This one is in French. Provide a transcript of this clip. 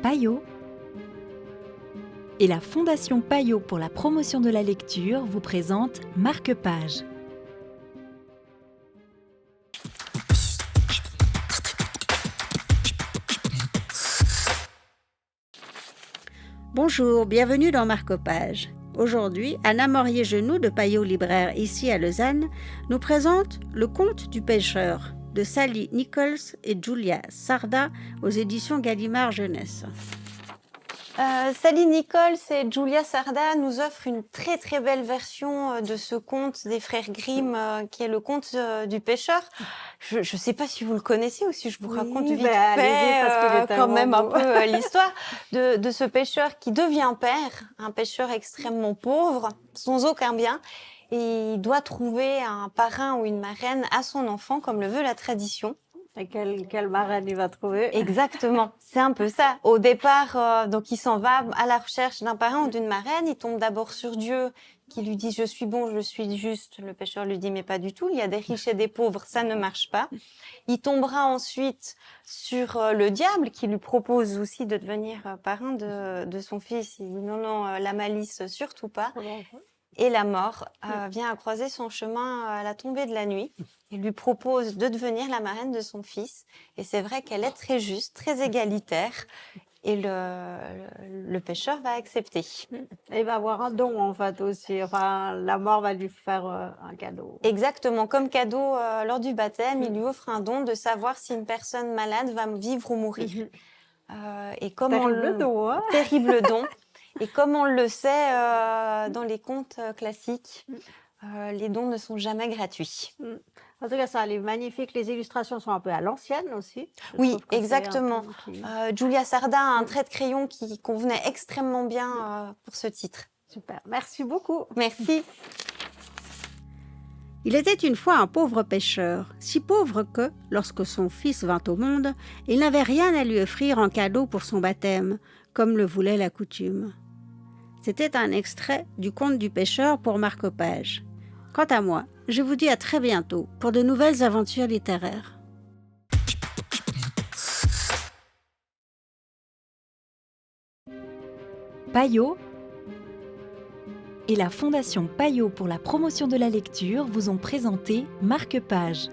Payot et la Fondation Payot pour la promotion de la lecture vous présente Marque-Page. Bonjour, bienvenue dans Marque-Page. Aujourd'hui, Anna Morier-Genoux de Payot Libraire ici à Lausanne nous présente Le Conte du pêcheur de Sally Nichols et Julia Sarda aux éditions Gallimard Jeunesse. Sally Nichols et Julia Sarda nous offrent une très très belle version de ce conte des frères Grimm qui est le conte du pêcheur. Je ne sais pas si vous le connaissez ou si je vous raconte vite fait quand même un peu l'histoire de ce pêcheur qui devient père, un pêcheur extrêmement pauvre, sans aucun bien. Et il doit trouver un parrain ou une marraine à son enfant comme le veut la tradition. Et quelle marraine il va trouver? Exactement, c'est un peu ça. Au départ, donc il s'en va à la recherche d'un parrain ou d'une marraine. Il tombe d'abord sur Dieu qui lui dit « je suis bon, je suis juste ». Le pêcheur lui dit « mais pas du tout, il y a des riches et des pauvres, ça ne marche pas ». Il tombera ensuite sur le diable qui lui propose aussi de devenir parrain de son fils. Il dit « non, la malice, surtout pas ». Et la mort vient à croiser son chemin à la tombée de la nuit. Il lui propose de devenir la marraine de son fils. Et c'est vrai qu'elle est très juste, très égalitaire. Et le pêcheur va accepter. Et il va avoir un don en fait aussi. Enfin, la mort va lui faire un cadeau. Exactement. Comme cadeau, lors du baptême, il lui offre un don de savoir si une personne malade va vivre ou mourir. Et comme terrible don, hein. Terrible don. Et comme on le sait dans les contes classiques, les dons ne sont jamais gratuits. En tout cas, ça a l'air magnifique. Les illustrations sont un peu à l'ancienne aussi. Oui, exactement. Julia Sarda a un trait de crayon qui convenait extrêmement bien pour ce titre. Super, merci beaucoup. Merci. Il était une fois un pauvre pêcheur, si pauvre que, lorsque son fils vint au monde, il n'avait rien à lui offrir en cadeau pour son baptême, comme le voulait la coutume. C'était un extrait du Conte du pêcheur pour Marque-Page. Quant à moi, je vous dis à très bientôt pour de nouvelles aventures littéraires. Payot et la Fondation Payot pour la promotion de la lecture vous ont présenté Marque-Page.